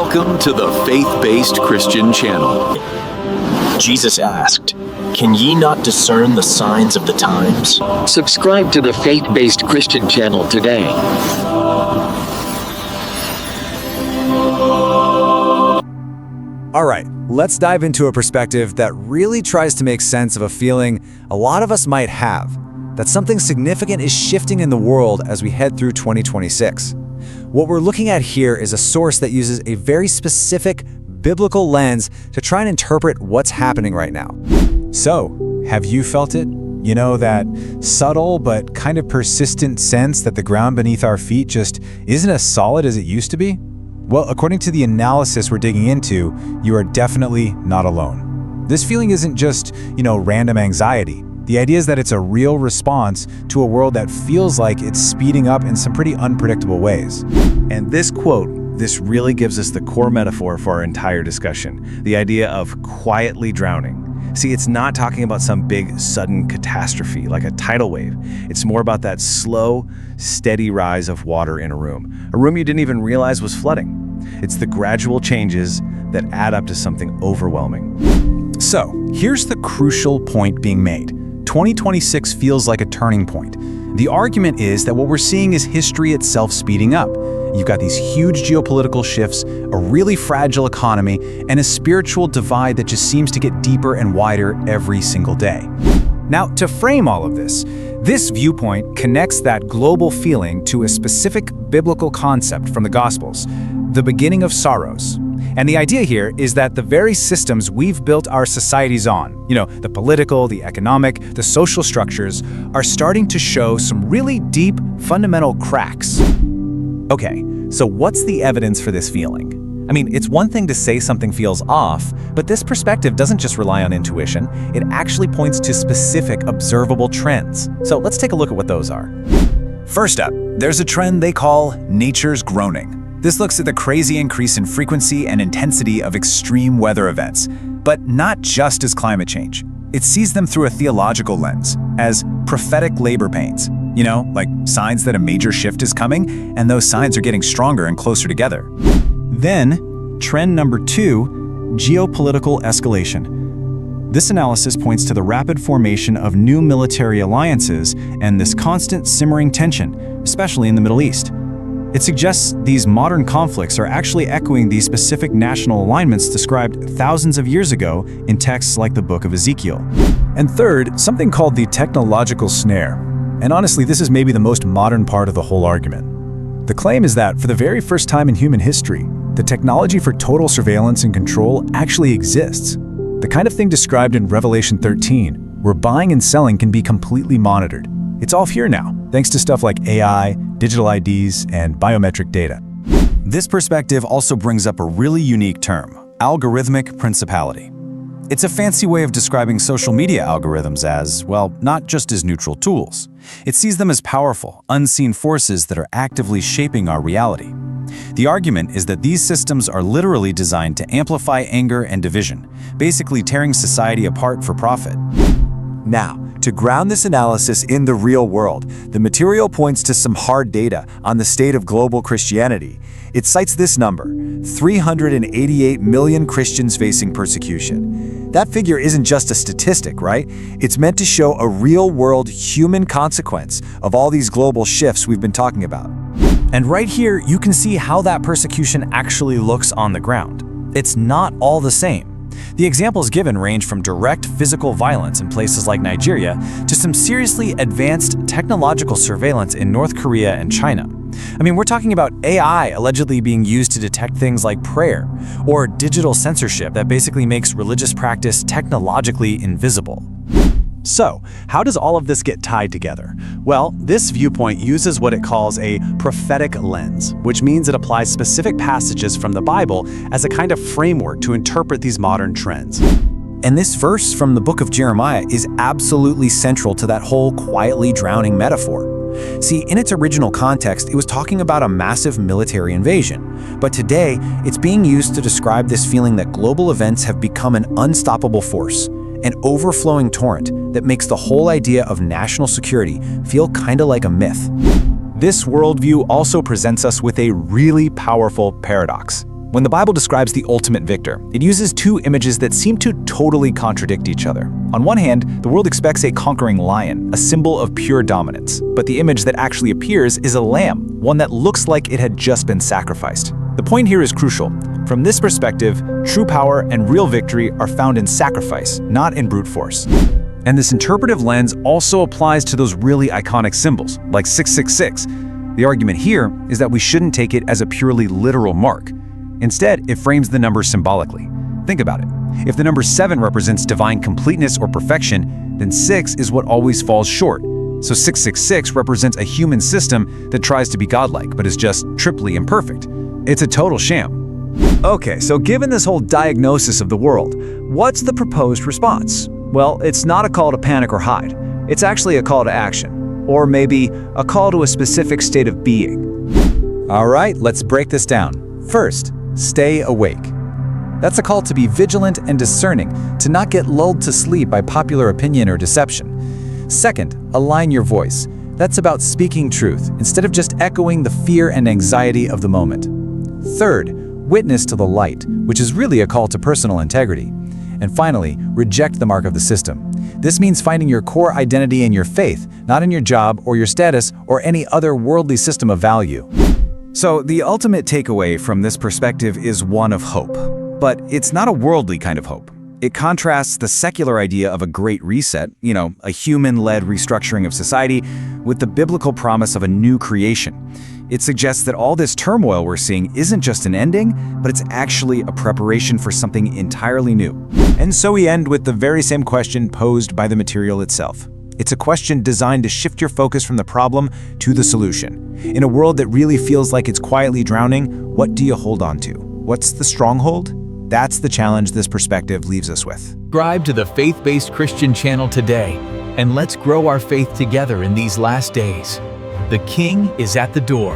Welcome to the Faith-Based Christian Channel. Jesus asked, "Can ye not discern the signs of the times?" Subscribe to the Faith-Based Christian Channel today. All right, let's dive into a perspective that really tries to make sense of a feeling a lot of us might have, that something significant is shifting in the world as we head through 2026. What we're looking at here is a source that uses a very specific biblical lens to try and interpret what's happening right now. So, have you felt it? You know, that subtle but kind of persistent sense that the ground beneath our feet just isn't as solid as it used to be? Well, according to the analysis we're digging into, you are definitely not alone. This feeling isn't just, random anxiety. The idea is that it's a real response to a world that feels like it's speeding up in some pretty unpredictable ways. And this quote, this really gives us the core metaphor for our entire discussion, the idea of quietly drowning. See, it's not talking about some big, sudden catastrophe like a tidal wave. It's more about that slow, steady rise of water in a room you didn't even realize was flooding. It's the gradual changes that add up to something overwhelming. So, here's the crucial point being made. 2026 feels like a turning point. The argument is that what we're seeing is history itself speeding up. You've got these huge geopolitical shifts, a really fragile economy, and a spiritual divide that just seems to get deeper and wider every single day. Now, to frame all of this viewpoint connects that global feeling to a specific biblical concept from the Gospels, the beginning of sorrows. And the idea here is that the very systems we've built our societies on, the political, the economic, the social structures, are starting to show some really deep, fundamental cracks. Okay, so what's the evidence for this feeling? I mean, it's one thing to say something feels off, but this perspective doesn't just rely on intuition. It actually points to specific observable trends. So let's take a look at what those are. First up, there's a trend they call nature's groaning. This looks at the crazy increase in frequency and intensity of extreme weather events, but not just as climate change. It sees them through a theological lens, as prophetic labor pains. Like signs that a major shift is coming, and those signs are getting stronger and closer together. Then, trend number 2, geopolitical escalation. This analysis points to the rapid formation of new military alliances and this constant simmering tension, especially in the Middle East. It suggests these modern conflicts are actually echoing these specific national alignments described thousands of years ago in texts like the Book of Ezekiel. And third, something called the technological snare. And honestly, this is maybe the most modern part of the whole argument. The claim is that for the very first time in human history, the technology for total surveillance and control actually exists. The kind of thing described in Revelation 13, where buying and selling can be completely monitored. It's all here now, thanks to stuff like AI, digital IDs, and biometric data. This perspective also brings up a really unique term, algorithmic principality. It's a fancy way of describing social media algorithms as, well, not just as neutral tools. It sees them as powerful, unseen forces that are actively shaping our reality. The argument is that these systems are literally designed to amplify anger and division, basically tearing society apart for profit. Now, to ground this analysis in the real world, the material points to some hard data on the state of global Christianity. It cites this number, 388 million Christians facing persecution. That figure isn't just a statistic, right? It's meant to show a real-world human consequence of all these global shifts we've been talking about. And right here, you can see how that persecution actually looks on the ground. It's not all the same. The examples given range from direct physical violence in places like Nigeria to some seriously advanced technological surveillance in North Korea and China. I mean, we're talking about AI allegedly being used to detect things like prayer, or digital censorship that basically makes religious practice technologically invisible. So, how does all of this get tied together? Well, this viewpoint uses what it calls a prophetic lens, which means it applies specific passages from the Bible as a kind of framework to interpret these modern trends. And this verse from the book of Jeremiah is absolutely central to that whole quietly drowning metaphor. See, in its original context, it was talking about a massive military invasion. But today, it's being used to describe this feeling that global events have become an unstoppable force, an overflowing torrent that makes the whole idea of national security feel kinda like a myth. This worldview also presents us with a really powerful paradox. When the Bible describes the ultimate victor, it uses two images that seem to totally contradict each other. On one hand, the world expects a conquering lion, a symbol of pure dominance. But the image that actually appears is a lamb, one that looks like it had just been sacrificed. The point here is crucial. From this perspective, true power and real victory are found in sacrifice, not in brute force. And this interpretive lens also applies to those really iconic symbols, like 666. The argument here is that we shouldn't take it as a purely literal mark. Instead, it frames the number symbolically. Think about it. If the number 7 represents divine completeness or perfection, then 6 is what always falls short. So 666 represents a human system that tries to be godlike, but is just triply imperfect. It's a total sham. Okay, so given this whole diagnosis of the world, what's the proposed response? Well, it's not a call to panic or hide. It's actually a call to action, or maybe a call to a specific state of being. All right, let's break this down. First, stay awake. That's a call to be vigilant and discerning, to not get lulled to sleep by popular opinion or deception. Second, align your voice. That's about speaking truth, instead of just echoing the fear and anxiety of the moment. Third, witness to the light, which is really a call to personal integrity. And finally, reject the mark of the system. This means finding your core identity in your faith, not in your job or your status or any other worldly system of value. So the ultimate takeaway from this perspective is one of hope. But it's not a worldly kind of hope. It contrasts the secular idea of a great reset, a human-led restructuring of society, with the biblical promise of a new creation. It suggests that all this turmoil we're seeing isn't just an ending, but it's actually a preparation for something entirely new. And so we end with the very same question posed by the material itself. It's a question designed to shift your focus from the problem to the solution. In a world that really feels like it's quietly drowning, what do you hold on to? What's the stronghold? That's the challenge this perspective leaves us with. Subscribe to the Faith-Based Christian channel today, and let's grow our faith together in these last days. The King is at the door.